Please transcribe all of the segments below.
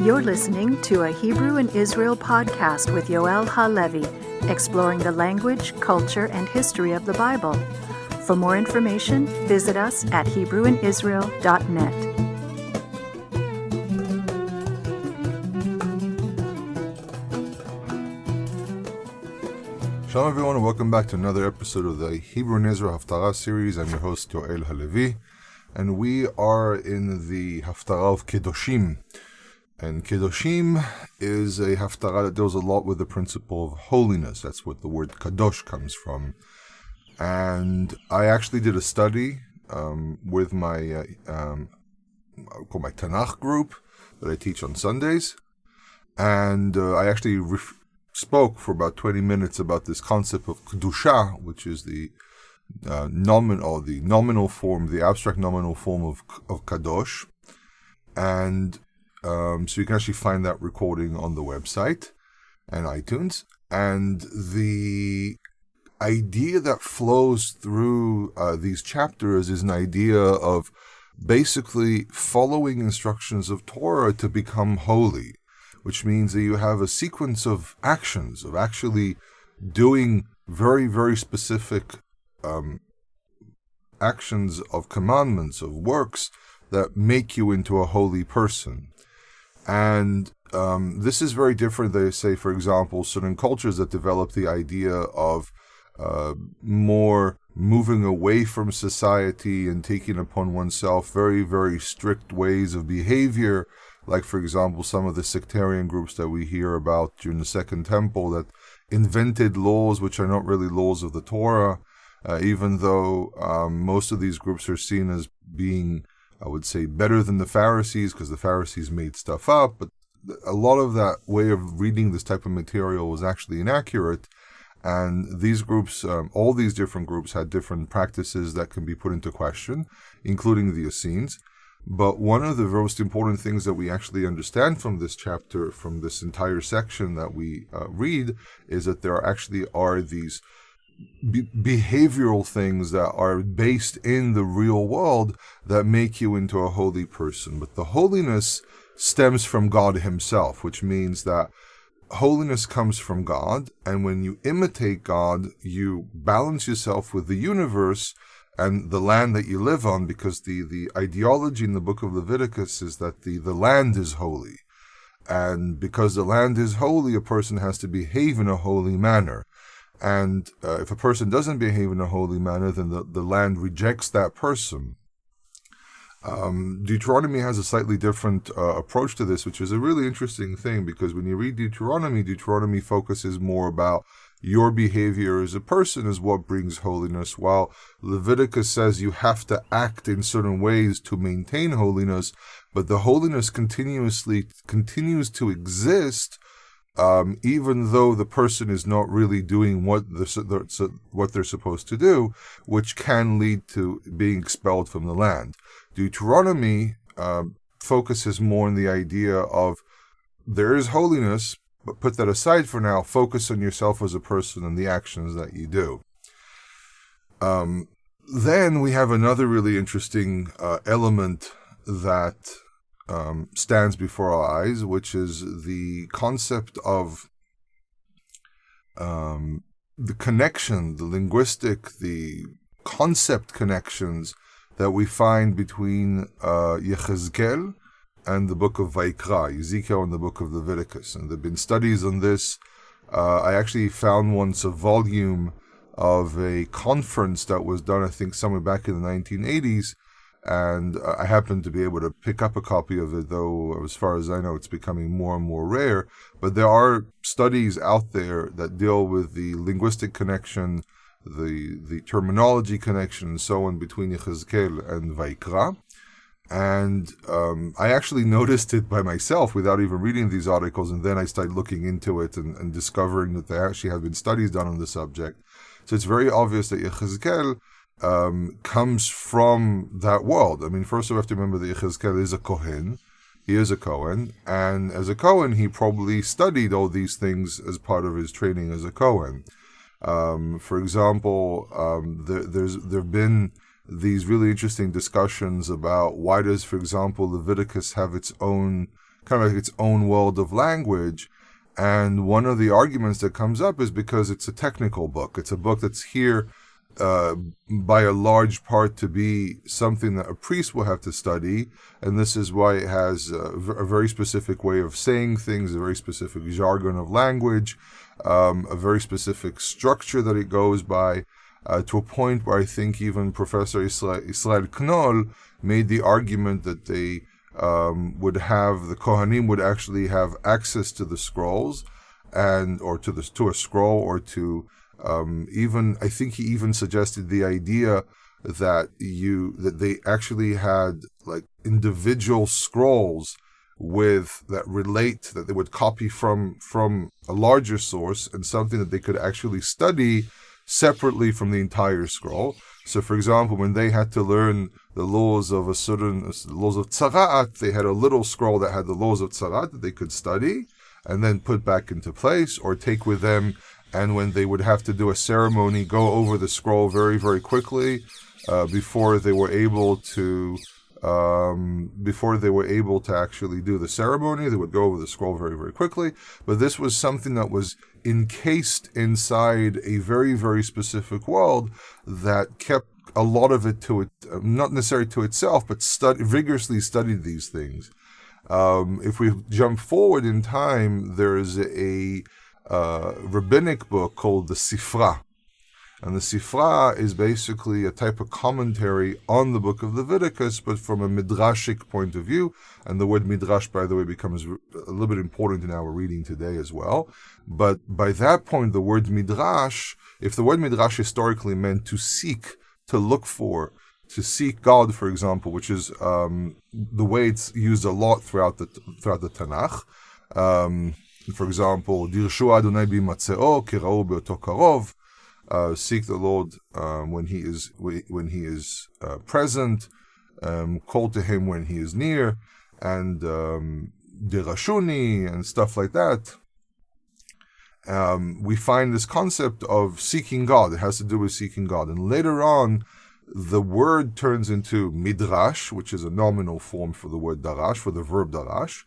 You're listening to a Hebrew in Israel podcast with Yoel Halevi, exploring the language, culture, and history of the Bible. For more information, visit us at HebrewInIsrael.net. Shalom everyone, and welcome back to another episode of the Hebrew in Israel Haftarah series. I'm your host Yoel Halevi, and we are in the Haftarah Qedoshim. And Qedoshim is a Haftarah that deals a lot with the principle of holiness. That's what the word Kadosh comes from. And I actually did a study with my my Tanakh group that I teach on Sundays, and I actually spoke for about 20 minutes about this concept of Kedusha, which is the nominal form, the abstract nominal form of Kadosh. And so you can actually find that recording on the website and iTunes. And the idea that flows through these chapters is an idea of basically following instructions of Torah to become holy, which means that you have a sequence of actions, of actually doing very, very specific actions of commandments, of works that make you into a holy person. And this is very different than, say, for example, certain cultures that develop the idea of more moving away from society and taking upon oneself very, very strict ways of behavior, like, for example, some of the sectarian groups that we hear about during the Second Temple that invented laws which are not really laws of the Torah, even though most of these groups are seen as being, I would say, better than the Pharisees, because the Pharisees made stuff up, but a lot of that way of reading this type of material was actually inaccurate. And these groups, all these different groups, had different practices that can be put into question, including the Essenes. But one of the most important things that we actually understand from this chapter, from this entire section that we read, is that there actually are these behavioral things that are based in the real world that make you into a holy person. But the holiness stems from God himself, which means that holiness comes from God, and when you imitate God, you balance yourself with the universe and the land that you live on, because the ideology in the book of Leviticus is that the land is holy. And because the land is holy, a person has to behave in a holy manner. And if a person doesn't behave in a holy manner, then the land rejects that person. Deuteronomy has a slightly different approach to this, which is a really interesting thing, because when you read Deuteronomy focuses more about your behavior as a person is what brings holiness, while Leviticus says you have to act in certain ways to maintain holiness, but the holiness continues to exist even though the person is not really doing what they're supposed to do, which can lead to being expelled from the land. Deuteronomy focuses more on the idea of there is holiness, but put that aside for now. Focus on yourself as a person and the actions that you do. Then we have another really interesting element that stands before our eyes, which is the concept of the connection, the linguistic, the concept connections that we find between Yechezqel and the book of Vayikra, Ezekiel and the book of Leviticus. And there have been studies on this. I actually found once a volume of a conference that was done, I think, somewhere back in the 1980s, and I happened to be able to pick up a copy of it, though as far as I know it's becoming more and more rare. But there are studies out there that deal with the linguistic connection, the terminology connection, and so on between Yechezqel and Vayikra. And I actually noticed it by myself without even reading these articles, and then I started looking into it and discovering that there actually have been studies done on the subject. So it's very obvious that Yechezqel comes from that world. I mean, first we have to remember that Yechezqel is a Kohen. He is a Kohen, and as a Kohen, he probably studied all these things as part of his training as a Kohen. For example, there have been these really interesting discussions about why does, for example, Leviticus have its own kind of like its own world of language. And one of the arguments that comes up is because it's a technical book. It's a book that's here by a large part to be something that a priest will have to study, and this is why it has a very specific way of saying things, a very specific jargon of language, a very specific structure that it goes by, to a point where I think even Professor Israel Knoll made the argument that the Kohanim would actually have access to the scrolls, or to a scroll, or to even, I think he even suggested the idea that they actually had like individual scrolls that they would copy from a larger source, and something that they could actually study separately from the entire scroll. So, for example, when they had to learn the laws of laws of tzara'at, they had a little scroll that had the laws of tzara'at that they could study and then put back into place, or take with them. And when they would have to do a ceremony, go over the scroll very, very quickly before they were able to actually do the ceremony. They would go over the scroll very, very quickly. But this was something that was encased inside a very, very specific world that kept a lot of it to it, not necessarily to itself, but vigorously studied these things. If we jump forward in time, there is a rabbinic book called the Sifra. And the Sifra is basically a type of commentary on the book of Leviticus, but from a midrashic point of view. And the word midrash, by the way, becomes a little bit important in our reading today as well. But by that point, the word midrash, if the word midrash historically meant to seek, to look for, to seek God, for example, which is the way it's used a lot throughout the Tanakh. For example, Dirshu Adonai b'matzeo kira'u be'oto karov. Seek the Lord when He is present. Call to Him when He is near, and dirashuni and stuff like that. We find this concept of seeking God. It has to do with seeking God, and later on, the word turns into midrash, which is a nominal form for the word darash, for the verb darash.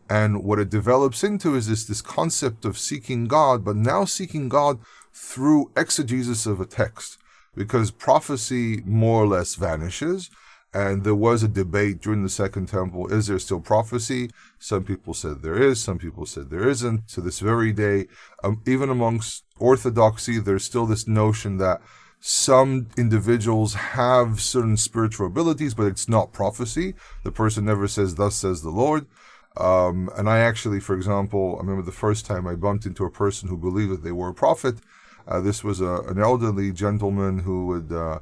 And what it develops into is this concept of seeking God, but now seeking God through exegesis of a text, because prophecy more or less vanishes. And there was a debate during the Second Temple, is there still prophecy? Some people said there is, some people said there isn't. To this very day, even amongst Orthodoxy, there's still this notion that some individuals have certain spiritual abilities, but it's not prophecy. The person never says, thus says the Lord. And I actually, for example, I remember the first time I bumped into a person who believed that they were a prophet. This was an elderly gentleman who would, I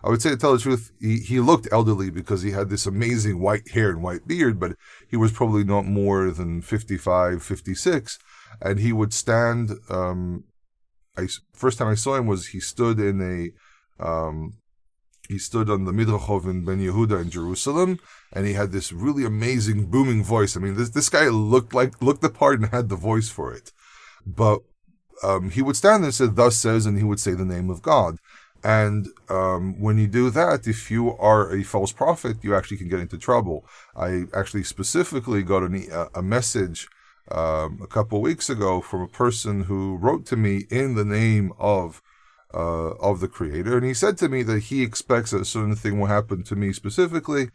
would say, to tell the truth, he looked elderly because he had this amazing white hair and white beard, but he was probably not more than 55, 56. And he would stand, first time I saw him was he stood on the midrash in Ben Yehuda in Jerusalem, and he had this really amazing booming voice. I mean, this guy looked the part and had the voice for it. But he would stand there and say, thus says, and he would say the name of God. And when you do that, if you are a false prophet, you actually can get into trouble. I actually specifically got a message a couple of weeks ago from a person who wrote to me in the name of the Creator, and he said to me that he expects that a certain thing will happen to me specifically.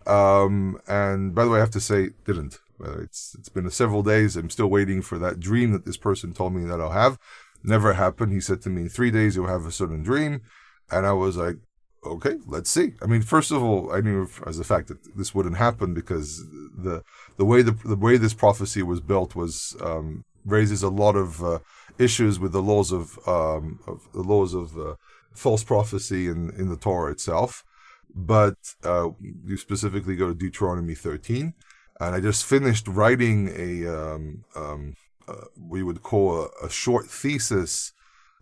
And by the way, I have to say, it didn't. It's been several days. I'm still waiting for that dream that this person told me that I'll have. Never happened. He said to me, in 3 days you'll have a certain dream, and I was like, okay, let's see. I mean, first of all, I knew as a fact that this wouldn't happen because the way this prophecy was built was raises a lot of issues with the laws of false prophecy in the Torah itself. But you specifically go to Deuteronomy 13, and I just finished writing we would call a short thesis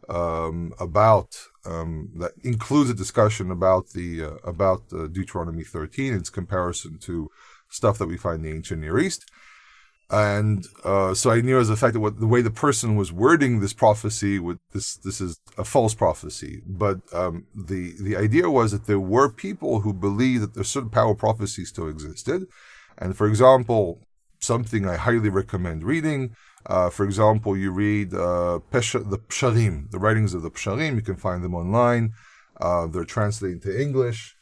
about that includes a discussion about Deuteronomy 13, its comparison to stuff that we find in the ancient Near East. And so I knew as a fact that the way the person was wording this prophecy, this is a false prophecy. But the idea was that there were people who believed that there's certain power prophecy still existed. And for example, something I highly recommend reading. For example, you read the Psharim, the writings of the Psharim. You can find them online. They're translated into English.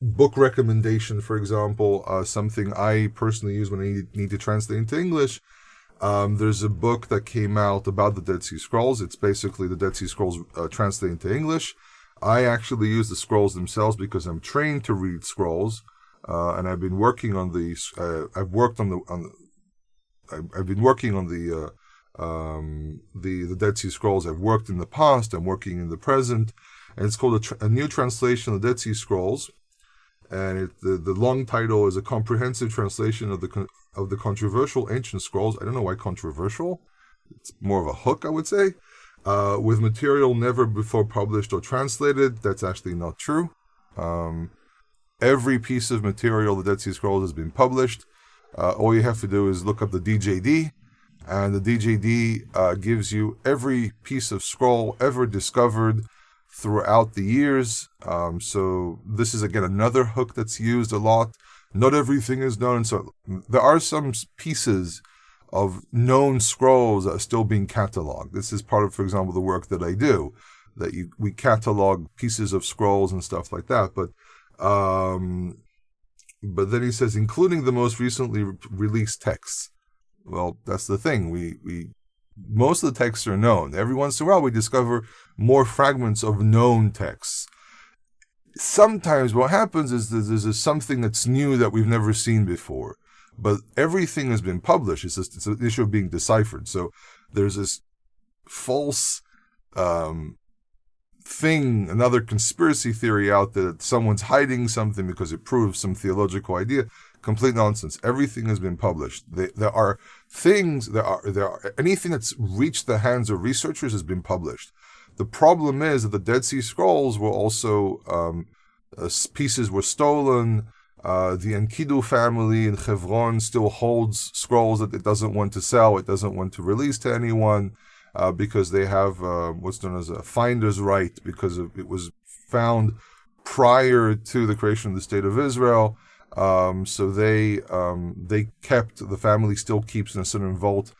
Book recommendation, for example, something I personally use when I need to translate into English. There's a book that came out about the Dead Sea Scrolls. It's basically the Dead Sea Scrolls translated into English. I actually use the scrolls themselves because I'm trained to read scrolls, and I've been working on these. I've been working on the Dead Sea Scrolls. I've worked in the past. I'm working in the present, and it's called a new translation of the Dead Sea Scrolls. And the long title is a comprehensive translation of the controversial ancient scrolls. I don't know why controversial. It's more of a hook, I would say. With material never before published or translated. That's actually not true. Every piece of material the Dead Sea Scrolls has been published. All you have to do is look up the DJD, and the DJD gives you every piece of scroll ever discovered throughout the years. So this is again another hook that's used a lot. Not everything is known, so there are some pieces of known scrolls that are still being cataloged. This is part of, for example, the work that I do, that we catalog pieces of scrolls and stuff like that. But then he says, including the most recently released texts. Well, that's the thing. We most of the texts are known. Every once in a while, we discover more fragments of known texts. Sometimes what happens is that there's something that's new that we've never seen before. But everything has been published. It's an issue of being deciphered. So there's this false thing, another conspiracy theory out there that someone's hiding something because it proves some theological idea. Complete nonsense. Everything has been published. There are anything that's reached the hands of researchers has been published. The problem is that the Dead Sea Scrolls were also pieces were stolen. The Enkidu family in Hebron still holds scrolls that it doesn't want to sell. It doesn't want to release to anyone because they have what's known as a finder's right, because it was found prior to the creation of the State of Israel. So they kept, the family still keeps in a certain vault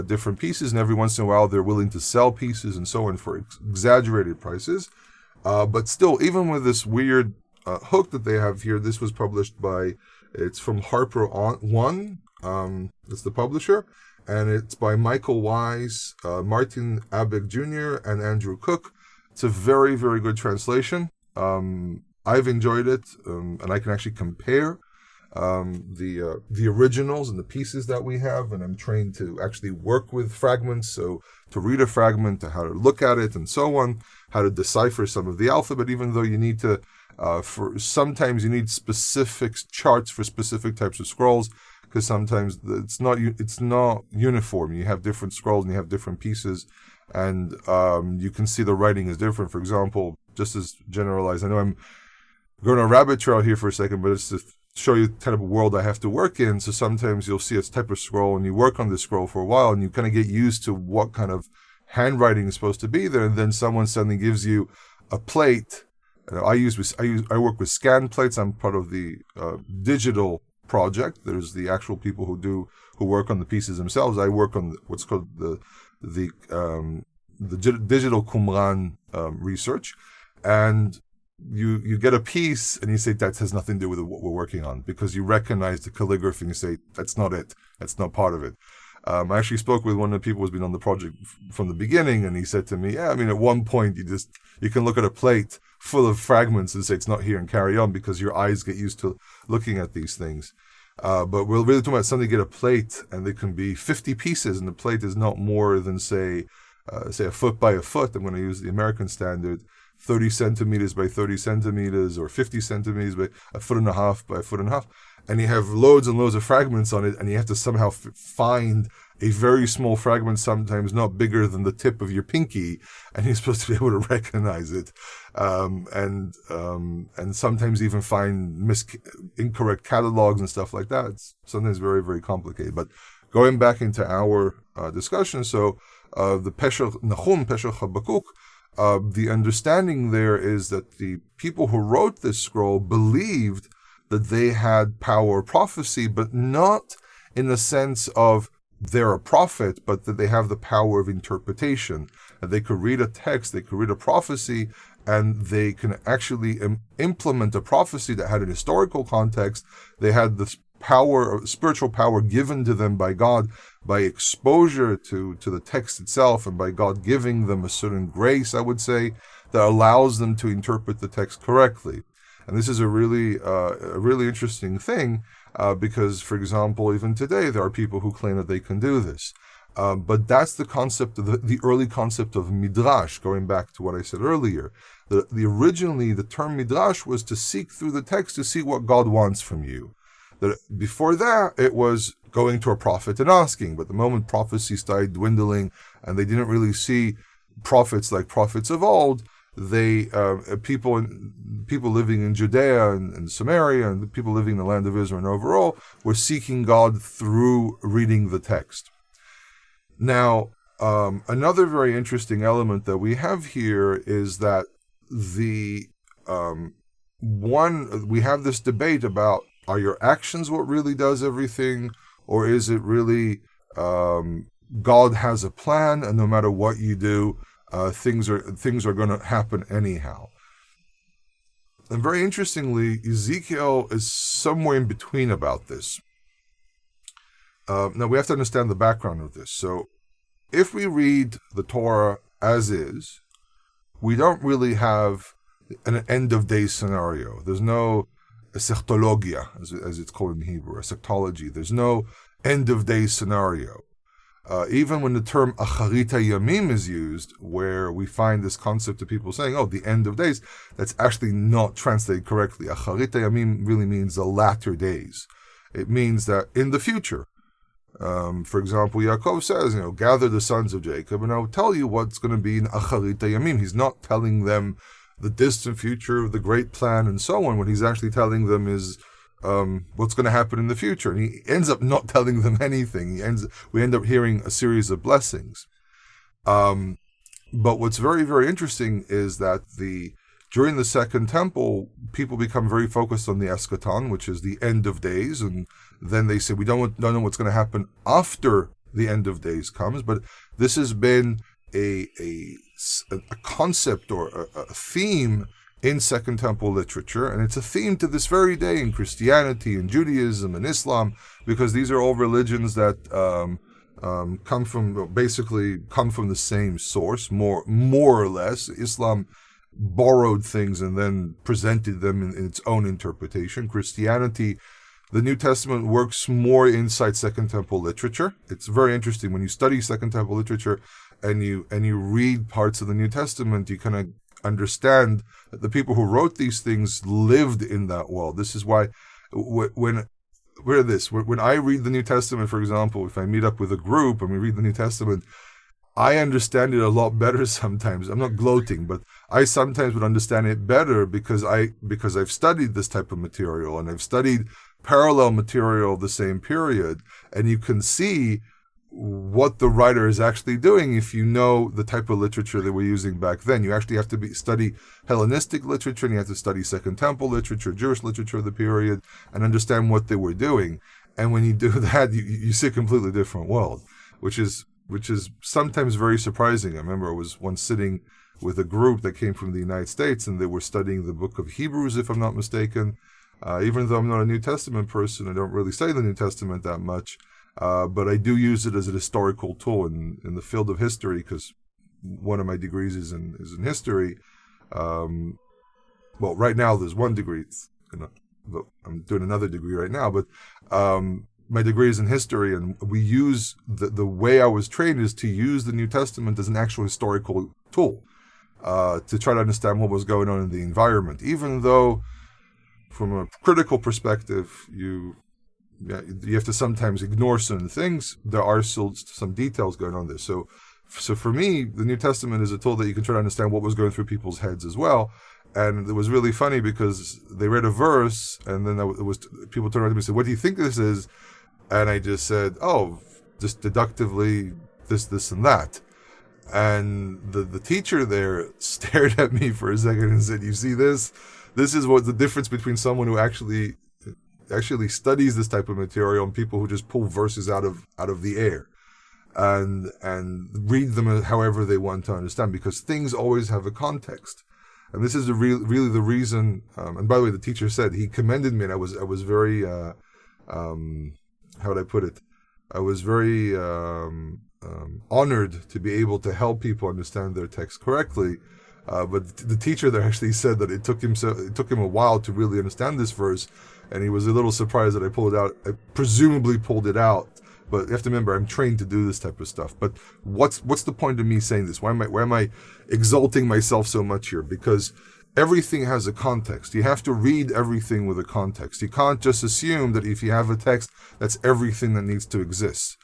different pieces, and every once in a while they're willing to sell pieces and so on for exaggerated prices. But still, even with this weird hook that they have here, this was published it's from Harper One, it's the publisher, and it's by Michael Wise, Martin Abegg Jr., and Andrew Cook. It's a very, very good translation. I've enjoyed it, and I can actually compare the originals and the pieces that we have, and I'm trained to actually work with fragments, so to read a fragment, to how to look at it, and so on, how to decipher some of the alphabet, even though you need to, sometimes you need specific charts for specific types of scrolls, because sometimes it's not uniform. You have different scrolls and you have different pieces, and you can see the writing is different. For example, just as generalized, I know I'm going on a rabbit trail here for a second, but it's to show you the type of world I have to work in. So sometimes you'll see a type of scroll and you work on this scroll for a while and you kind of get used to what kind of handwriting is supposed to be there. And then someone suddenly gives you a plate. I work with scan plates. I'm part of the digital project. There's the actual people who work on the pieces themselves. I work on what's called the digital Qumran research. And you get a piece and you say that has nothing to do with what we're working on, because you recognize the calligraphy and you say that's not it, that's not part of it. I actually spoke with one of the people who's been on the project from the beginning, and he said to me, at one point you can look at a plate full of fragments and say it's not here and carry on, because your eyes get used to looking at these things. But we're really talking about somebody get a plate and there can be 50 pieces and the plate is not more than say a foot by a foot. I'm going to use the American standard, 30 centimeters by 30 centimeters, or 50 centimeters by a foot and a half by a foot and a half. And you have loads and loads of fragments on it, and you have to somehow find a very small fragment, sometimes not bigger than the tip of your pinky, and you're supposed to be able to recognize it. And sometimes even find incorrect catalogs and stuff like that. It's sometimes very, very complicated. But going back into our discussion, so the Nahum, Pesach Habakkuk, the understanding there is that the people who wrote this scroll believed that they had power of prophecy, but not in the sense of they're a prophet, but that they have the power of interpretation. And they could read a text, they could read a prophecy, and they can actually implement a prophecy that had an historical context. They had this power, spiritual power given to them by God, by exposure to the text itself, and by God giving them a certain grace, I would say, that allows them to interpret the text correctly. And this is a really interesting thing, because, for example, even today, there are people who claim that they can do this. But that's the concept of the early concept of midrash, going back to what I said earlier. Originally, the term midrash was to seek through the text to see what God wants from you. Before that, it was going to a prophet and asking. But the moment prophecy started dwindling and they didn't really see prophets like prophets of old, people living in Judea and Samaria and the people living in the land of Israel and overall were seeking God through reading the text. Now, another very interesting element that we have here is that we have this debate about, are your actions what really does everything, or is it really God has a plan, and no matter what you do, things are going to happen anyhow? And very interestingly, Ezekiel is somewhere in between about this. Now we have to understand the background of this. So, if we read the Torah as is, we don't really have an end-of-days scenario. There's no eschatologia, as it's called in Hebrew, eschatology. There's no end-of-days scenario. Even when the term Acharit Yamim is used, where we find this concept of people saying, oh, the end of days, that's actually not translated correctly. Acharit Yamim really means the latter days. It means that in the future. For example, Yaakov says, gather the sons of Jacob, and I'll tell you what's going to be in Acharit Yamim. He's not telling them the distant future, the great plan, and so on. What he's actually telling them is what's going to happen in the future. And he ends up not telling them anything. We end up hearing a series of blessings. But what's very, very interesting is that during the Second Temple, people become very focused on the eschaton, which is the end of days, and then they say, we don't know what's going to happen after the end of days comes. But this has been a concept or a theme in Second Temple literature, and it's a theme to this very day in Christianity and Judaism and Islam, because these are all religions that come from the same source, more or less. Islam borrowed things and then presented them in its own interpretation. Christianity, the New Testament works more inside Second Temple literature. It's very interesting when you study Second Temple literature and you read parts of the New Testament, you kind of understand that the people who wrote these things lived in that world. This is why when I read the New Testament, for example, if I meet up with a group and we read the New Testament, I understand it a lot better sometimes. I'm not gloating, but I sometimes would understand it better because I've studied this type of material and I've studied parallel material of the same period, and you can see what the writer is actually doing if you know the type of literature they were using back then. You actually have to study Hellenistic literature, and you have to study Second Temple literature, Jewish literature of the period, and understand what they were doing. And when you do that, you see a completely different world, which is sometimes very surprising. I remember I was once sitting with a group that came from the United States, and they were studying the book of Hebrews, if I'm not mistaken. Even though I'm not a New Testament person, I don't really study the New Testament that much. But I do use it as a historical tool in the field of history, because one of my degrees is in history. Well, right now there's one degree. I'm doing another degree right now, but my degree is in history, and we use the way I was trained is to use the New Testament as an actual historical tool to try to understand what was going on in the environment. Even though, from a critical perspective, you have to sometimes ignore certain things, there are still some details going on there. So for me, the New Testament is a tool that you can try to understand what was going through people's heads as well. And it was really funny because they read a verse, and then people turned around to me and said, "What do you think this is?" And I just said, "Oh, just deductively this and that." And the teacher there stared at me for a second and said, "You see this? This is what the difference between someone who actually actually studies this type of material and people who just pull verses out of the air and read them however they want to understand, because things always have a context. And this is really the reason. And by the way, the teacher said, he commended me, and I was very how would I put it? I was very honored to be able to help people understand their text correctly. But the teacher there actually said that it took him a while to really understand this verse, and he was a little surprised that I pulled it out. I presumably pulled it out, but you have to remember, I'm trained to do this type of stuff. But what's the point of me saying this? Why am I exalting myself so much here? Because everything has a context. You have to read everything with a context. You can't just assume that if you have a text, that's everything that needs to exist.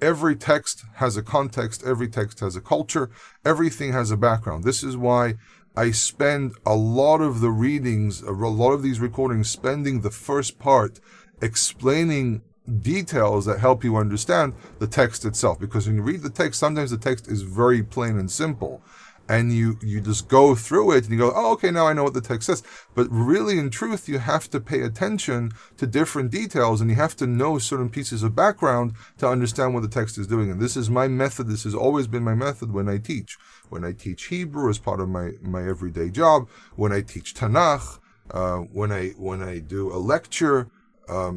Every text has a context, every text has a culture, everything has a background. This is why I spend a lot of the readings, a lot of these recordings, spending the first part explaining details that help you understand the text itself. Because when you read the text, sometimes the text is very plain and simple. And you just go through it and you go, oh, okay, now I know what the text says. But really, in truth, you have to pay attention to different details, and you have to know certain pieces of background to understand what the text is doing. And this is my method. This has always been my method when I teach. When I teach Hebrew as part of my everyday job, when I teach Tanakh, when I do a lecture,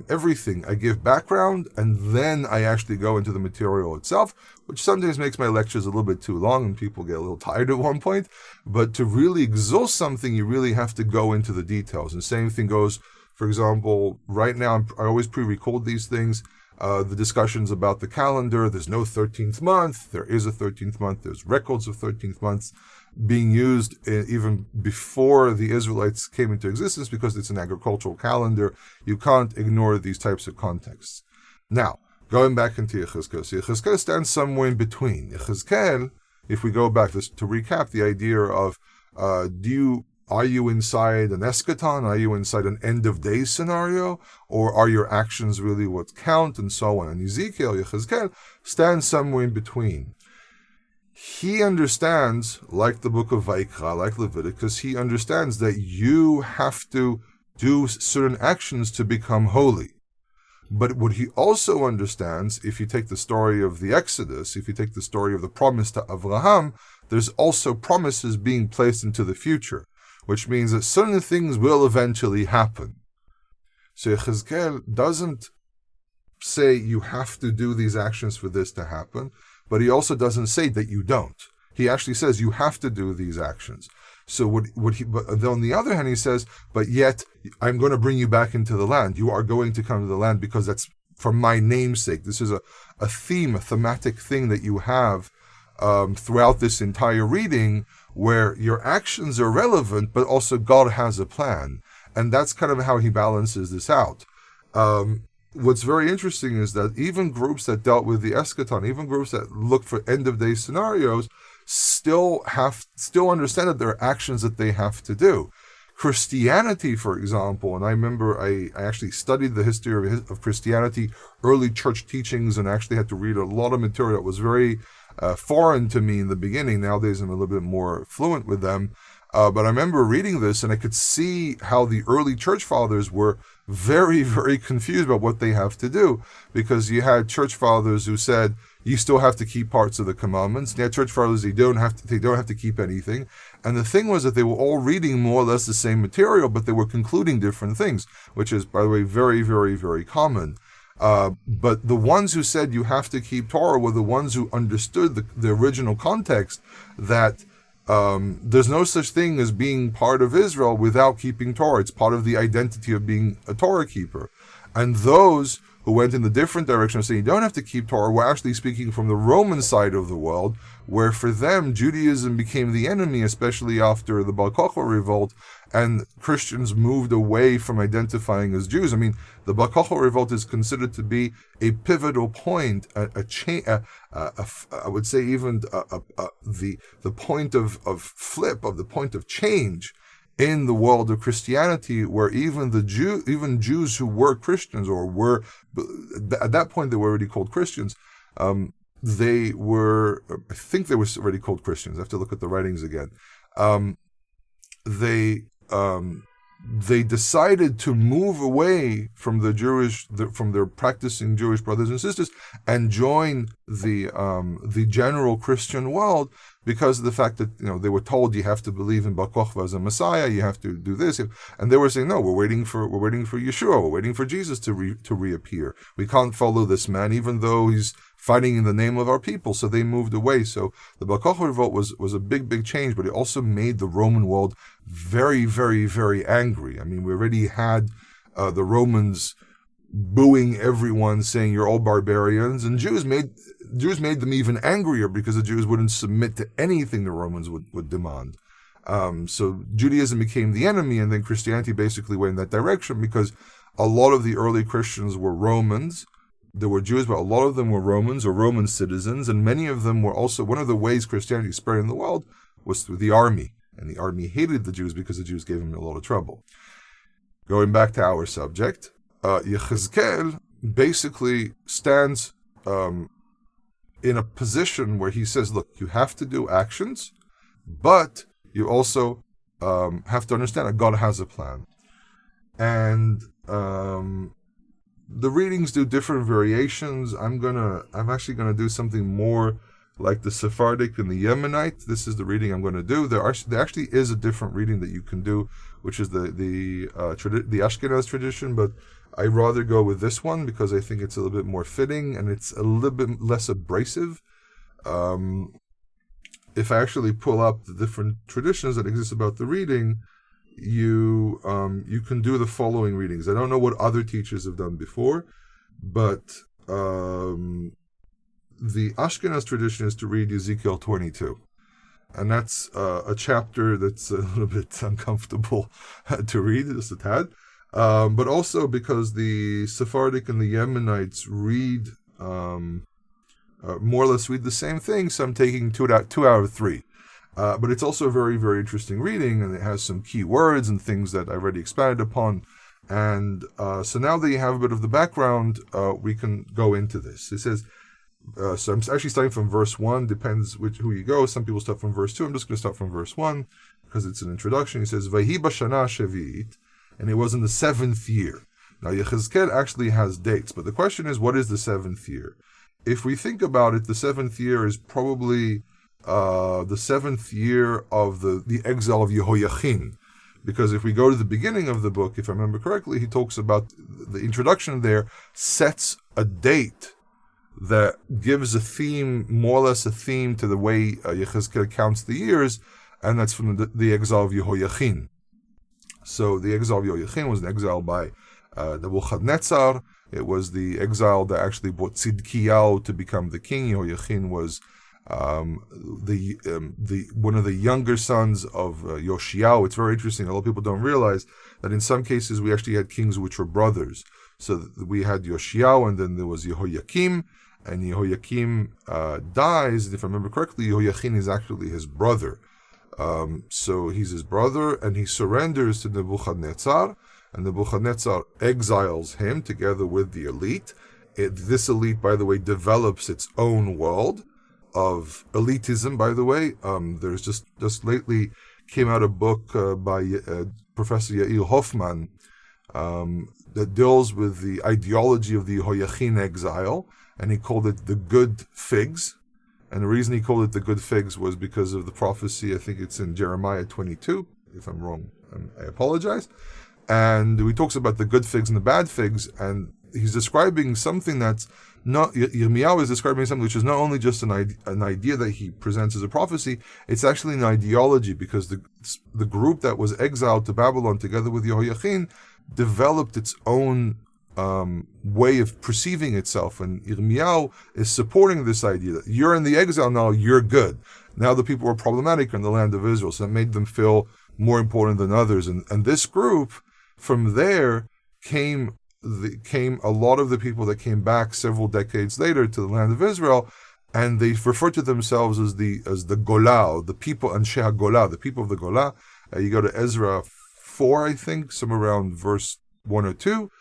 everything. I give background, and then I actually go into the material itself, which sometimes makes my lectures a little bit too long and people get a little tired at one point. But to really exhaust something, you really have to go into the details. And same thing goes, for example, right now, I always pre-record these things, the discussions about the calendar. There's no 13th month. There is a 13th month. There's records of 13th months being used even before the Israelites came into existence, because it's an agricultural calendar. You can't ignore these types of contexts. Now, going back into Yechezqel. So Yechezqel stands somewhere in between. Yechezqel, if we go back to recap the idea of, are you inside an eschaton? Are you inside an end of days scenario? Or are your actions really what count? And so on. And Ezekiel, Yechezqel, stands somewhere in between. He understands, like the book of Vayikra, like Leviticus, he understands that you have to do certain actions to become holy. But what he also understands, if you take the story of the Exodus, if you take the story of the promise to Abraham, there's also promises being placed into the future, which means that certain things will eventually happen. So Yechezqel doesn't say you have to do these actions for this to happen, but he also doesn't say that you don't. He actually says you have to do these actions. So but on the other hand, he says, but yet I'm going to bring you back into the land. You are going to come to the land because that's for my name's sake. This is a theme, a thematic thing that you have throughout this entire reading, where your actions are relevant, but also God has a plan. And that's kind of how he balances this out. What's very interesting is that even groups that dealt with the eschaton, even groups that look for end-of-day scenarios, still understand that there are actions that they have to do. Christianity, for example, and I remember I actually studied the history of Christianity, early church teachings, and actually had to read a lot of material that was very foreign to me in the beginning. Nowadays I'm a little bit more fluent with them. But I remember reading this, and I could see how the early church fathers were very, very confused about what they have to do, because you had church fathers who said you still have to keep parts of the commandments. And you had church fathers they don't have to keep anything. And the thing was that they were all reading more or less the same material, but they were concluding different things, which is, by the way, very, very, very common. But the ones who said you have to keep Torah were the ones who understood the original context, that there's no such thing as being part of Israel without keeping Torah. It's part of the identity of being a Torah keeper. And those who went in the different direction of saying you don't have to keep Torah were actually speaking from the Roman side of the world, where for them Judaism became the enemy, especially after the Bar Kokhba revolt, and Christians moved away from identifying as Jews. I mean, the Bar Kokhba revolt is considered to be a pivotal point, I would say even the point of flip, of the point of change in the world of Christianity, where even Jews who were Christians, or were, at that point they were already called Christians, I think they were already called Christians. I have to look at the writings again. They they decided to move away from from their practicing Jewish brothers and sisters and join the general Christian world, because of the fact that they were told you have to believe in Bar Kochva as a Messiah, you have to do this, and they were saying no, we're waiting for Yeshua, we're waiting for Jesus to reappear. We can't follow this man even though he's fighting in the name of our people. So they moved away. So the Bar Kochva revolt was a big change, but it also made the Roman world very, very, very angry. I mean, we already had the Romans booing everyone, saying you're all barbarians, and Jews made them even angrier because the Jews wouldn't submit to anything the Romans would demand. So Judaism became the enemy, and then Christianity basically went in that direction, because a lot of the early Christians were Romans. There were Jews, but a lot of them were Romans or Roman citizens, and many of them were also, one of the ways Christianity spread in the world was through the army, and the army hated the Jews because the Jews gave them a lot of trouble. Going back to our subject, Yechezqel basically stands in a position where he says, look, you have to do actions, but you also have to understand that God has a plan. And the readings do different variations. I'm actually gonna do something more like the Sephardic and the Yemenite. This is the reading I'm going to do. There actually is a different reading that you can do, which is the Ashkenaz tradition, but I'd rather go with this one because I think it's a little bit more fitting and it's a little bit less abrasive. If I actually pull up the different traditions that exist about the reading, you can do the following readings. I don't know what other teachers have done before, but the Ashkenaz tradition is to read Ezekiel 22. And that's a chapter that's a little bit uncomfortable to read, just a tad. But also because the Sephardic and the Yemenites read, more or less read the same thing, so I'm taking 2 out of 3. But it's also a very, very interesting reading, and it has some key words and things that I already expanded upon. And so now that you have a bit of the background, we can go into this. It says, so I'm actually starting from verse 1, depends who you go. Some people start from verse 2. I'm just going to start from verse 1 because it's an introduction. He says, Vahi b'shana shevi'it, and it was in the 7th year. Now, Yechezqel actually has dates, but the question is, what is the 7th year? If we think about it, the 7th year is probably the 7th year of the exile of Yehoiachin. Because if we go to the beginning of the book, if I remember correctly, he talks about the introduction there, sets a date that gives a theme, more or less a theme to the way Yechezqel counts the years, and that's from the exile of Yehoiachin. So the exile of Yehoiachin was an exile by Nebuchadnezzar. It was the exile that actually brought Tzidkiyahu to become the king. Yehoiachin was one of the younger sons of Yoshiyahu. It's very interesting. A lot of people don't realize that in some cases we actually had kings which were brothers. So we had Yoshiyahu, and then there was Yehoiakim, and Yehoiakim dies. And if I remember correctly, Yehoiachin is actually his brother. So he's his brother, and he surrenders to Nebuchadnezzar, and Nebuchadnezzar exiles him together with the elite. This elite, by the way, develops its own world of elitism, by the way. There's just lately came out a book by Professor Yair Hoffman that deals with the ideology of the Yehoiachin exile, and he called it the good figs. And the reason he called it the good figs was because of the prophecy, I think it's in Jeremiah 22. If I'm wrong, I apologize. And he talks about the good figs and the bad figs, and he's describing something that's not, Yirmiyahu is describing something which is not only just an idea that he presents as a prophecy, it's actually an ideology, because the group that was exiled to Babylon together with Yehoiachin developed its own way of perceiving itself, and Yirmiyahu is supporting this idea that you're in the exile now, you're good. Now the people were problematic in the land of Israel, so it made them feel more important than others, and this group, from there came a lot of the people that came back several decades later to the land of Israel, and they refer to themselves as the Golah, the people, Anshe HaGolah, the people of the Golah. You go to Ezra 4, I think, somewhere around verse 1 or 2,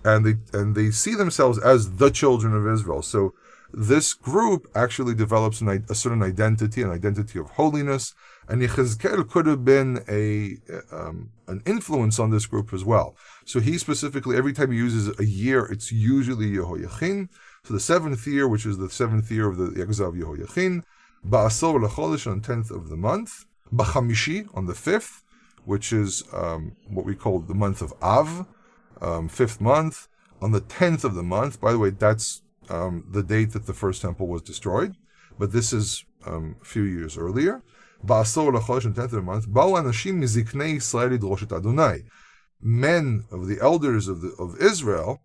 and they see themselves as the children of Israel. So this group actually develops a certain identity, an identity of holiness, and Yechezqel could have been an influence on this group as well. So he specifically, every time he uses a year, it's usually Yehoiachin. So the 7th year, which is the 7th year of the exile of Yehoiachin, Ba'asor l'chodesh, on 10th of the month, B'chamishi, on the 5th, which is what we call the month of Av, 5th month, on the 10th of the month. By the way, that's the date that the first temple was destroyed, but this is a few years earlier. Ba'asor l'chodesh, on 10th of the month, Ba'u anashim miziknei Yisrael lidrosh et Adonai. Men of the elders of Israel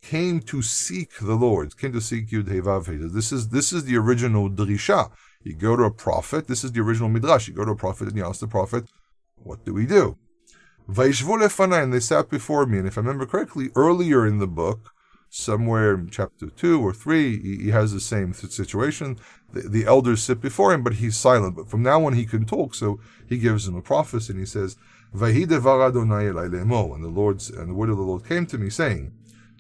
came to seek the Lord, came to seek Yud Hei Vav Hei. This is the original drisha. You go to a prophet, this is the original midrash. You go to a prophet and you ask the prophet, what do we do? Vayishvu lefanai, and they sat before me. And if I remember correctly, earlier in the book, somewhere in chapter 2 or 3, he has the same situation. The elders sit before him, but he's silent. But from now on he can talk, so he gives them a prophecy, and he says, Vahi devar Adonai elai le'emor, and the word of the Lord came to me, saying,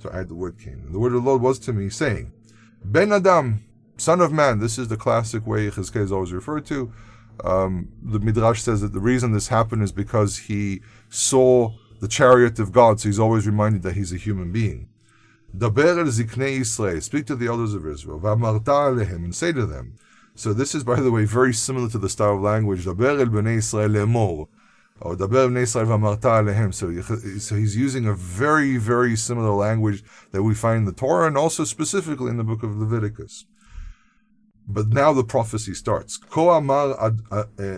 so I had the word came, and the word of the Lord was to me, saying, Ben Adam, son of man. This is the classic way Yechezqel is always referred to. The midrash says that the reason this happened is because he saw the chariot of God, so he's always reminded that he's a human being. Daber el ziknei Yisrael, speak to the elders of Israel, v'amarta alehem, and say to them. So this is, by the way, very similar to the style of language, Daber el bnei Yisrael le'emor, or Daber bnei Yisrael v'amarta alehem. So he's using a very, very similar language that we find in the Torah, and also specifically in the book of Leviticus. But now the prophecy starts. Ko amar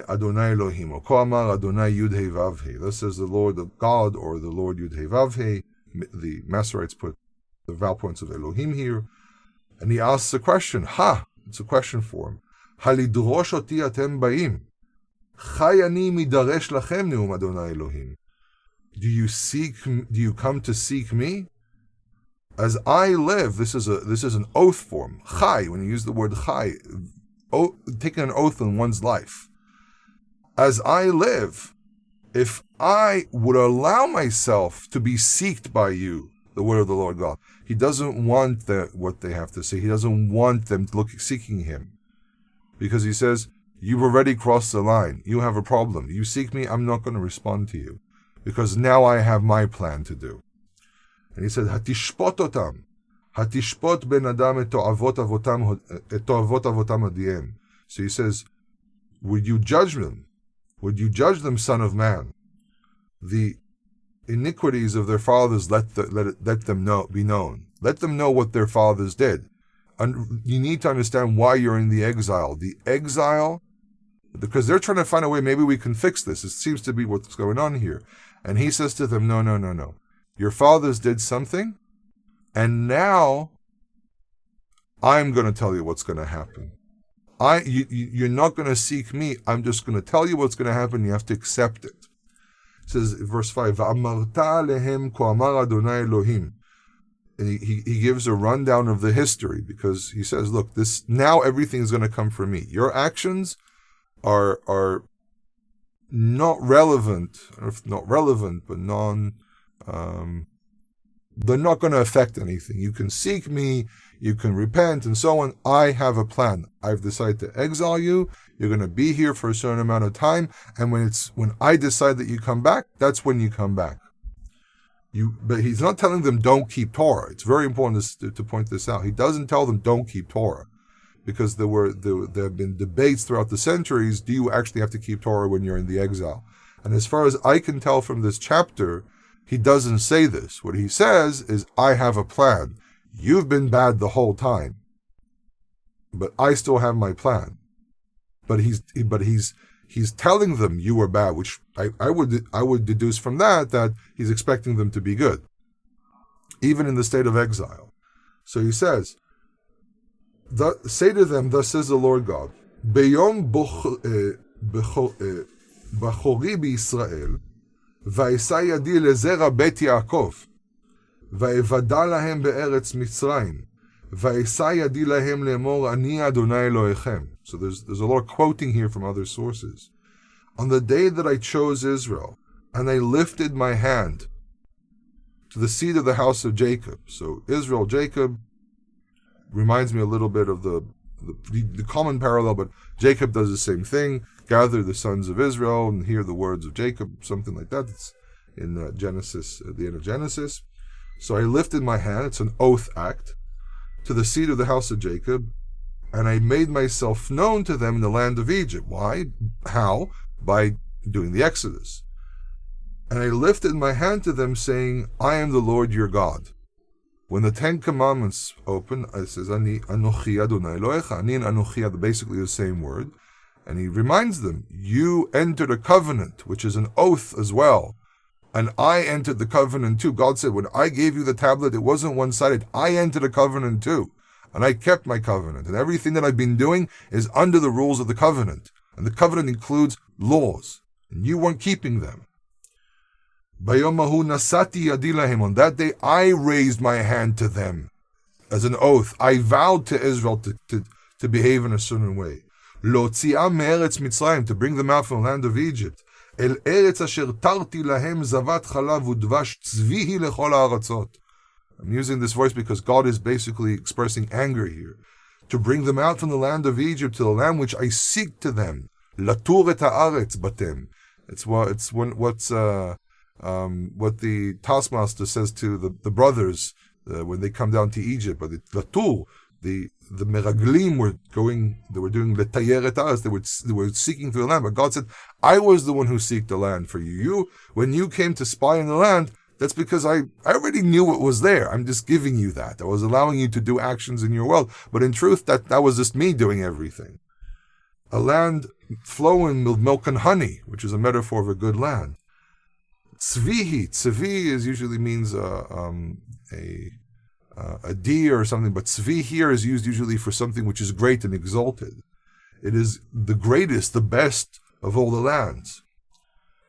Adonai Elohim, or Ko amar Adonai Yud Hei Vav Hei. This says the Lord of God, or the Lord Yud Hei Vav Hei. The Masorites put the vowel points of Elohim here. And he asks a question. It's a question for him. Halidrosh oti atem ba'im. Chai ani midaresh lachem neum Adonai Elohim. Do you come to seek me? As I live, this is an oath form. Chai, when you use the word chai, taking an oath on one's life. As I live, if I would allow myself to be seeked by you, the word of the Lord God. He doesn't want what they have to say. He doesn't want them seeking him. Because he says, you've already crossed the line. You have a problem. You seek me, I'm not going to respond to you. Because now I have my plan to do. And he said, Hatishpot otam. Hatishpot ben adam et to'avot avotam hadiem. So he says, would you judge them? Would you judge them, son of man? The iniquities of their fathers, let them be known. Let them know what their fathers did. And you need to understand why you're in the exile. The exile, because they're trying to find a way, maybe we can fix this. It seems to be what's going on here. And he says to them, no. Your fathers did something, and now I'm going to tell you what's going to happen. You're not going to seek me. I'm just going to tell you what's going to happen. You have to accept it. It says, verse 5, V'amarta lehem ko amar Adonai Elohim. And he gives a rundown of the history, because he says, look, now everything is going to come from me. Your actions are not relevant, but they're not going to affect anything. You can seek me, you can repent, and so on. I have a plan. I've decided to exile you. You're going to be here for a certain amount of time, and when I decide that you come back, that's when you come back. But he's not telling them don't keep Torah. It's very important to point this out. He doesn't tell them don't keep Torah, because there have been debates throughout the centuries. Do you actually have to keep Torah when you're in the exile? And as far as I can tell from this chapter, he doesn't say this. What he says is, I have a plan. You've been bad the whole time, but I still have my plan. But he's telling them you were bad, which I would deduce from that he's expecting them to be good, even in the state of exile. So he says, say to them, thus says the Lord God, Beyom b'chori b'Yisrael, va'isa yadi lezera bet Yaakov, va'evada lahem be'eretz Mitzrayim, va'isa yadi lahem le'emor ani Adonai YHWH. So there's a lot of quoting here from other sources. On the day that I chose Israel, and I lifted my hand to the seed of the house of Jacob. So Israel, Jacob, reminds me a little bit of the common parallel, but Jacob does the same thing. Gather the sons of Israel and hear the words of Jacob, something like that. It's in Genesis, at the end of Genesis. So I lifted my hand, it's an oath act, to the seed of the house of Jacob, and I made myself known to them in the land of Egypt. Why? How? By doing the Exodus. And I lifted my hand to them, saying, I am the Lord your God. When the Ten Commandments open, it says, Ani Anochi Adonai YHWH. Ani and Anochi are basically the same word. And he reminds them, you entered a covenant, which is an oath as well. And I entered the covenant too. God said, when I gave you the tablet, it wasn't one-sided. I entered a covenant too. And I kept my covenant. And everything that I've been doing is under the rules of the covenant. And the covenant includes laws. And you weren't keeping them. Bayomahu nasati yadi lahim. On that day, I raised my hand to them as an oath. I vowed to Israel to behave in a certain way. Lo'tzi'am me'eretz Mitzrayim, to bring them out from the land of Egypt. El eretz asher tarti lahem zavat chalav udvash tzvihi lechol ha'aratzot. I'm using this voice because God is basically expressing anger here. To bring them out from the land of Egypt to the land which I seek to them. Latur et ha'aretz batem. It's what the taskmaster says to the brothers when they come down to Egypt. But the Latur, the meraglim were doing letayer et ha'aretz. They were seeking through the land. But God said, I was the one who seeked the land for you. When you came to spy in the land, that's because I already knew what was there. I'm just giving you that. I was allowing you to do actions in your world. But in truth, that was just me doing everything. A land flowing with milk and honey, which is a metaphor of a good land. Tzvihi. Tzvi usually means a deer or something, but tzvi here is used usually for something which is great and exalted. It is the greatest, the best of all the lands.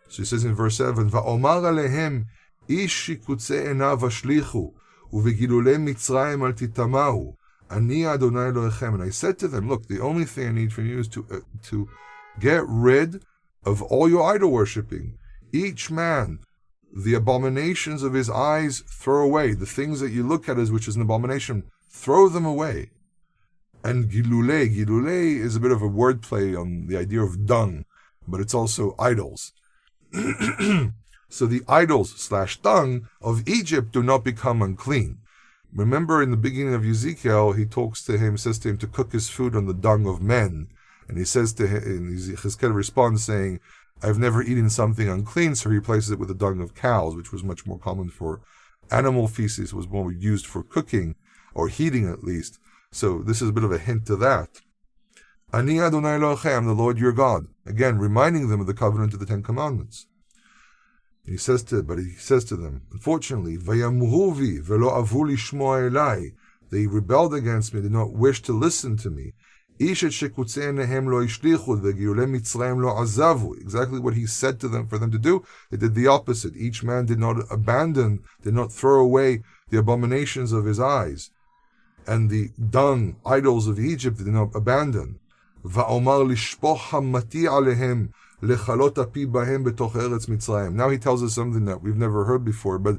So he says in verse 7, Va'omar alehem ish shikutze enav ashlichu uvegilule mitzrayim al titamahu ani Adonai YHWH. And I said to them, look, the only thing I need from you is to get rid of all your idol worshipping. Each man, the abominations of his eyes, throw away. The things that you look at as which is an abomination, throw them away. And gilule is a bit of a wordplay on the idea of dung, but it's also idols. So the idols / dung of Egypt do not become unclean. Remember in the beginning of Ezekiel, he says to him to cook his food on the dung of men. And he says to him, and Yechezqel responds saying, I've never eaten something unclean, so he replaces it with the dung of cows, which was much more common for animal feces, was more used for cooking, or heating at least. So this is a bit of a hint to that. Ani Adonai YHWH, I am the Lord your God. Again, reminding them of the covenant of the Ten Commandments. He says to them, unfortunately, Vayamuhuvi velo avu lishmoa elai. They rebelled against me, did not wish to listen to me. Exactly what he said to them for them to do, they did the opposite. Each man did not throw away the abominations of his eyes. And the dung, idols of Egypt, they did not abandon. Now he tells us something that we've never heard before, but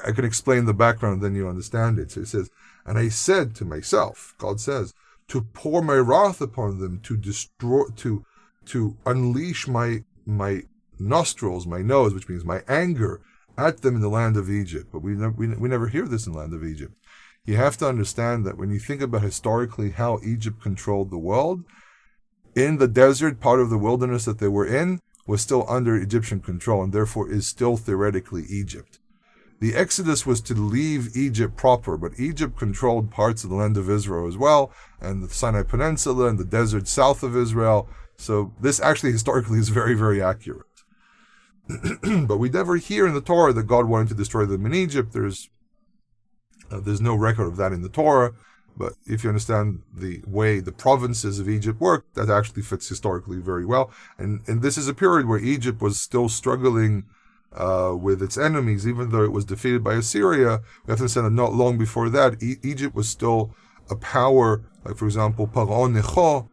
I can explain the background, then you understand it. So it says, and I said to myself, God says, to pour my wrath upon them, to destroy, to unleash my nostrils, my nose, which means my anger, at them in the land of Egypt. But we never hear this in the land of Egypt. You have to understand that when you think about historically how Egypt controlled the world, in the desert, part of the wilderness that they were in was still under Egyptian control, and therefore is still theoretically Egypt. The Exodus was to leave Egypt proper, but Egypt controlled parts of the land of Israel as well, and the Sinai Peninsula and the desert south of Israel. So this actually historically is very, very accurate. But we never hear in the Torah that God wanted to destroy them in Egypt. There's no record of that in the Torah. But if you understand the way the provinces of Egypt work, that actually fits historically very well. And this is a period where Egypt was still struggling with its enemies, even though it was defeated by Assyria. We have to understand that not long before that, Egypt was still a power. Like, for example, Paro Necho,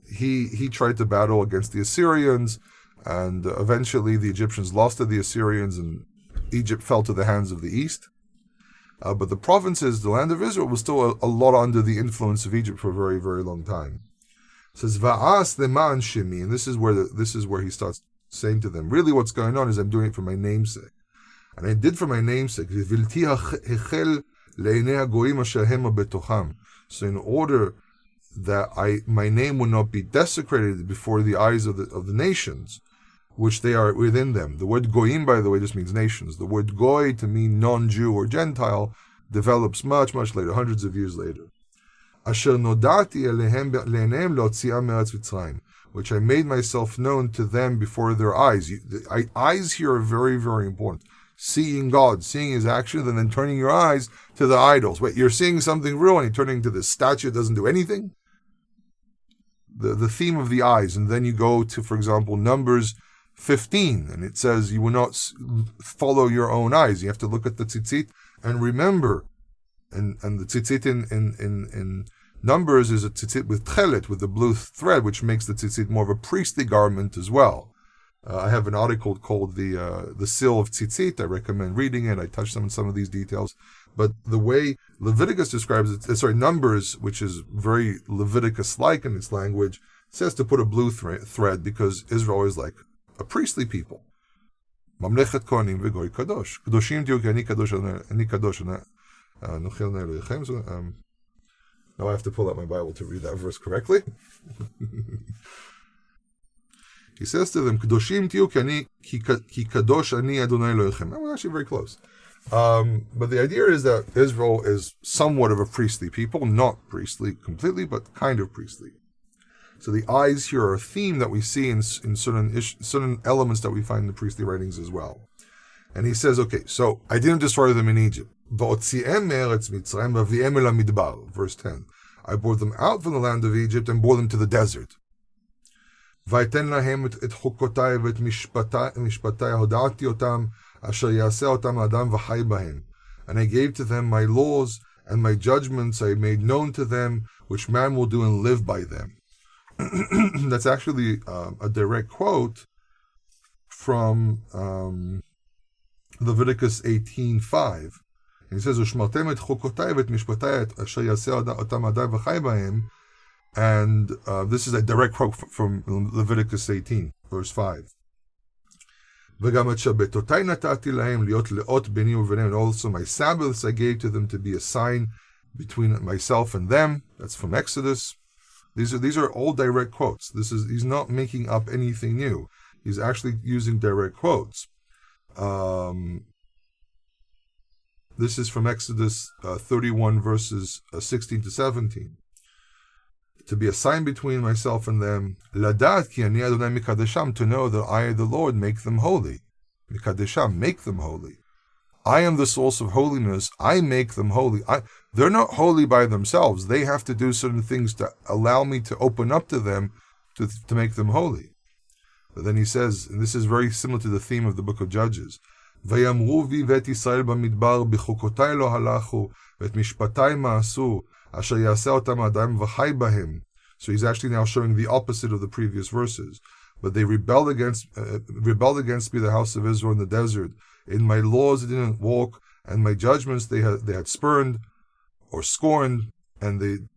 he tried to battle against the Assyrians, and eventually the Egyptians lost to the Assyrians, and Egypt fell to the hands of the East. But the provinces, the land of Israel, was still a lot under the influence of Egypt for a very, very long time. It says Va'as leman shemi, and this is where he starts saying to them, really what's going on is I'm doing it for my namesake. And I did for my namesake. So in order that my name will not be desecrated before the eyes of the nations, which they are within them. The word goyim, by the way, just means nations. The word goy, to mean non-Jew or Gentile, develops much, much later, hundreds of years later. Asher nodati elehem le'enehem lo'tzi'am me'eretz Mitzrayim, which I made myself known to them before their eyes. Eyes here are very, very important. Seeing God, seeing His actions, and then turning your eyes to the idols. Wait, you're seeing something real and you're turning to this statue that doesn't do anything? The theme of the eyes. And then you go to, for example, Numbers 15, and it says you will not follow your own eyes. You have to look at the tzitzit and remember. And the tzitzit in Numbers is a tzitzit with tchelet, with the blue thread, which makes the tzitzit more of a priestly garment as well. I have an article called the Seal of Tzitzit. I recommend reading it. I touched on some of these details. But the way Leviticus describes it, Numbers, which is very Leviticus-like in its language, says to put a blue thread because Israel is like a priestly people. Mamlechet kohanim v'goy kadosh. Kedoshim tiyu ki ani kadosh. Now I have to pull out my Bible to read that verse correctly. He says to them, Kedoshim tiyu ki kadosh ani Adonai YHWH. We're actually very close. But the idea is that Israel is somewhat of a priestly people, not priestly completely, but kind of priestly. So the eyes here are a theme that we see in certain elements that we find in the priestly writings as well. And he says, okay, so I didn't destroy them in Egypt. Verse 10. I brought them out from the land of Egypt and brought them to the desert. And I gave to them my laws and my judgments I made known to them, which man will do and live by them. That's actually a direct quote from Leviticus 18:5. And he says, and this is a direct quote from Leviticus 18, verse 5. And also my Sabbaths I gave to them to be a sign between myself and them. That's from Exodus. These are all direct quotes. He's not making up anything new. He's actually using direct quotes. This is from Exodus 31 verses 16 to 17. To be a sign between myself and them. Ladat ki ani Adonai mikadesham, to know that I, the Lord, make them holy. Mikadesham, make them holy. I am the source of holiness. I make them holy. They're not holy by themselves. They have to do certain things to allow me to open up to them to make them holy. But then he says, and this is very similar to the theme of the book of Judges, Vayamru vi vet Yisrael bamidbar b'chukotai lo halachu vet mishpatai ma'asu asher yaseh otam adam v'chai bahem. So he's actually now showing the opposite of the previous verses. But they rebelled against me, the house of Israel, in the desert. In my laws they didn't walk, and my judgments they had spurned or scorned, and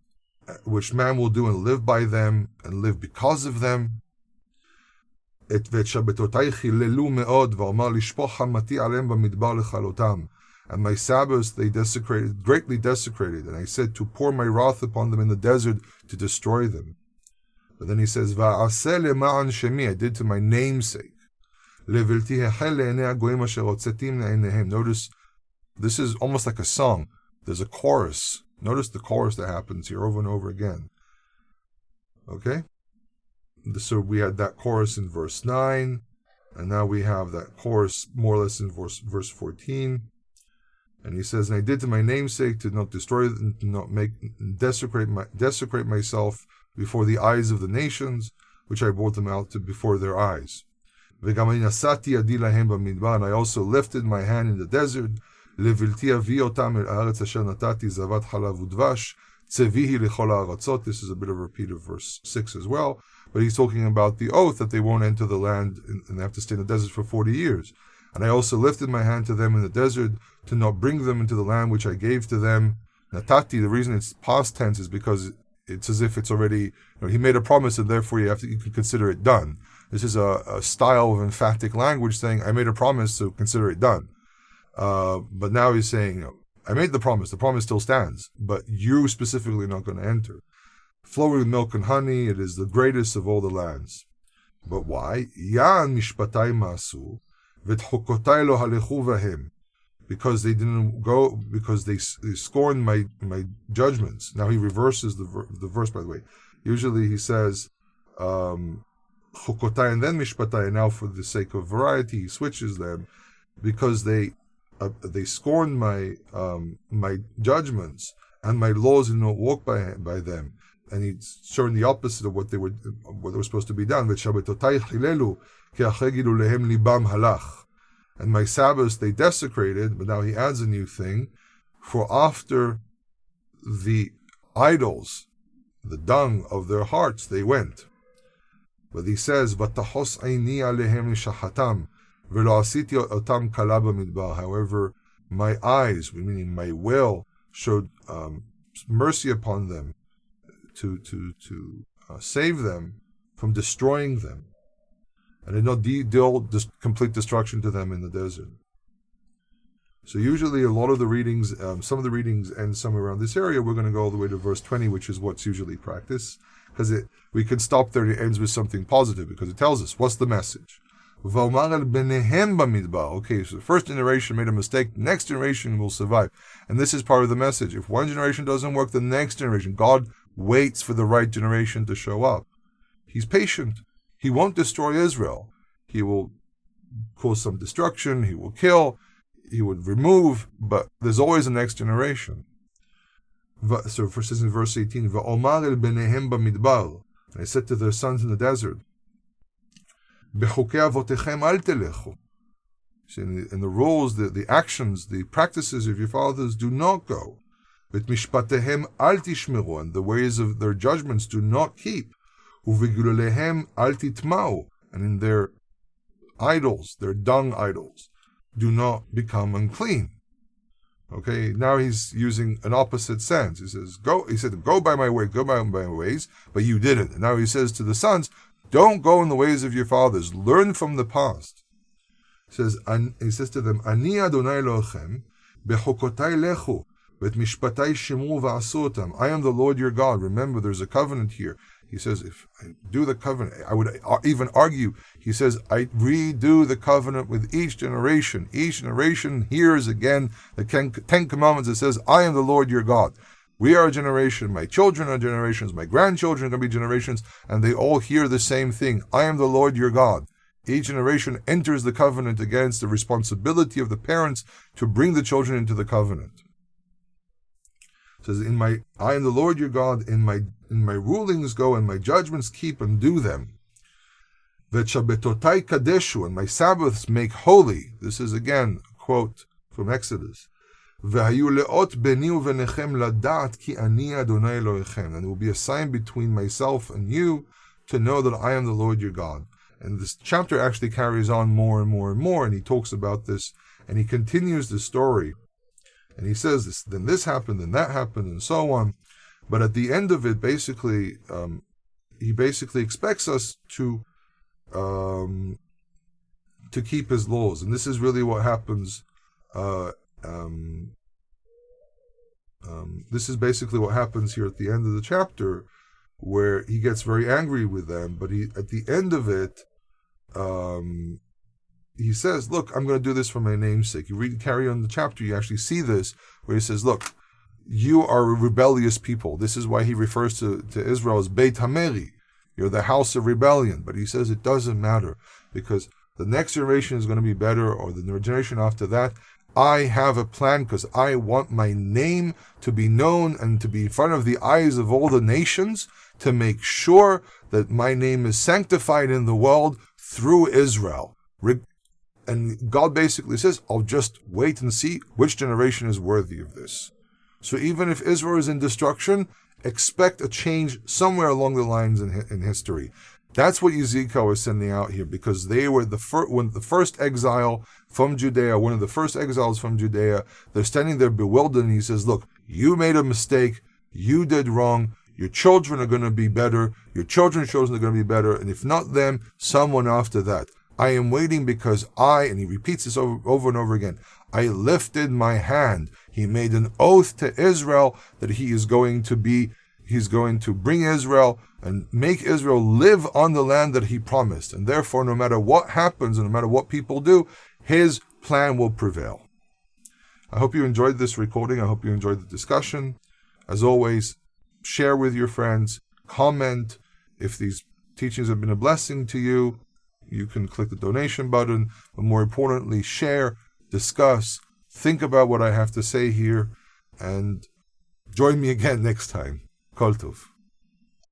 which man will do and live by them and live because of them. And my Sabbaths they greatly desecrated, and I said to pour my wrath upon them in the desert to destroy them. But then he says, I did to my namesake. Notice, this is almost like a song. There's a chorus. Notice the chorus that happens here over and over again. Okay? So we had that chorus in verse 9, and now we have that chorus more or less in verse 14. And he says, and I did to my namesake to not destroy, to not desecrate myself before the eyes of the nations, which I brought them out to before their eyes. And I also lifted my hand in the desert. This is a bit of a repeat of verse 6 as well, but he's talking about the oath that they won't enter the land and they have to stay in the desert for 40 years. And I also lifted my hand to them in the desert to not bring them into the land which I gave to them. Natati, the reason it's past tense is because it's as if it's already, he made a promise and therefore you can consider it done. This is a style of emphatic language saying, I made a promise, so consider it done. But now he's saying, I made the promise still stands, but you specifically are not going to enter. Flowing with milk and honey, it is the greatest of all the lands. But why? Yan mishpatai masu, v'tchokotai lo halechu vahem. Because they didn't go, because they scorned my judgments. Now he reverses the verse, by the way. Usually he says, chokotai and then mishpatai, and now for the sake of variety, he switches them, because they scorned my judgments, and my laws did not walk by them. And he's showing the opposite of what they were supposed to be done. And my Sabbaths they desecrated, but now he adds a new thing. For after the idols, the dung of their hearts, they went. But he says, however, my eyes, meaning my will, showed mercy upon them to save them from destroying them, and did not deal complete destruction to them in the desert. So usually a lot of the readings, some of the readings end somewhere around this area. We're going to go all the way to verse 20, which is what's usually practiced, because we can stop there and it ends with something positive, because it tells us, what's the message? Okay, so the first generation made a mistake, the next generation will survive. And this is part of the message. If one generation doesn't work, the next generation, God waits for the right generation to show up. He's patient. He won't destroy Israel. He will cause some destruction, he will kill, he would remove, but there's always a next generation. So it says in verse 18, Va'omar el benehem b'midbar, and I said to their sons in the desert, Bechukei avotechem al telechu. In the rules, the actions, the practices of your fathers do not go. V'et mishpatehem al tishmeru, and the ways of their judgments do not keep. Uvegulehem al titmau, and in their idols, their dung idols, do not become unclean. Okay, now he's using an opposite sense. He says, go by my way, go by my ways, but you didn't. And now he says to the sons, don't go in the ways of your fathers, learn from the past. He says to them, Ani Adonai YHWH, bechokotai lechu, bet mishpatai shemu va'asutam. I am the Lord your God. Remember, there's a covenant here. He says, if I do the covenant, I would even argue, he says, I redo the covenant with each generation. Each generation hears again the Ten Commandments. It says, I am the Lord your God. We are a generation, my children are generations, my grandchildren are going to be generations, and they all hear the same thing. I am the Lord your God. Each generation enters the covenant against the responsibility of the parents to bring the children into the covenant. It says, I am the Lord your God, in my rulings go, and my judgments keep and do them. V'shabbatotai kadeshu, and my Sabbaths make holy. This is again a quote from Exodus. V'hayu leot beni uvenechem ladat ki ani Adonai YHWH, and it will be a sign between myself and you to know that I am the Lord your God. And this chapter actually carries on more and more and more, and he talks about this, and he continues the story. And he says this, then this happened, and that happened, and so on. But at the end of it, basically, he basically expects us to keep his laws, and this is really what happens. This is basically what happens here at the end of the chapter, where he gets very angry with them. But at the end of it, he says, "Look, I'm going to do this for my name's sake." You carry on the chapter, you actually see this, where he says, "Look, you are a rebellious people." This is why he refers to Israel as Beit Hameri. You're the house of rebellion. But he says it doesn't matter, because the next generation is going to be better, or the generation after that. I have a plan, because I want my name to be known and to be in front of the eyes of all the nations, to make sure that my name is sanctified in the world through Israel. And God basically says, I'll just wait and see which generation is worthy of this. So even if Israel is in destruction, expect a change somewhere along the lines in history. That's what Ezekiel is sending out here, because they were the first exile from Judea, one of the first exiles from Judea. They're standing there bewildered, and he says, look, you made a mistake, you did wrong, your children are going to be better, your children's children are going to be better, and if not them, someone after that. I am waiting because and he repeats this over and over again, I lifted my hand. He made an oath to Israel that he's going to bring Israel and make Israel live on the land that he promised. And therefore, no matter what happens and no matter what people do, his plan will prevail. I hope you enjoyed this recording. I hope you enjoyed the discussion. As always, share with your friends, comment. If these teachings have been a blessing to you, you can click the donation button. But more importantly, share, discuss, think about what I have to say here, and join me again next time. Kol Tov.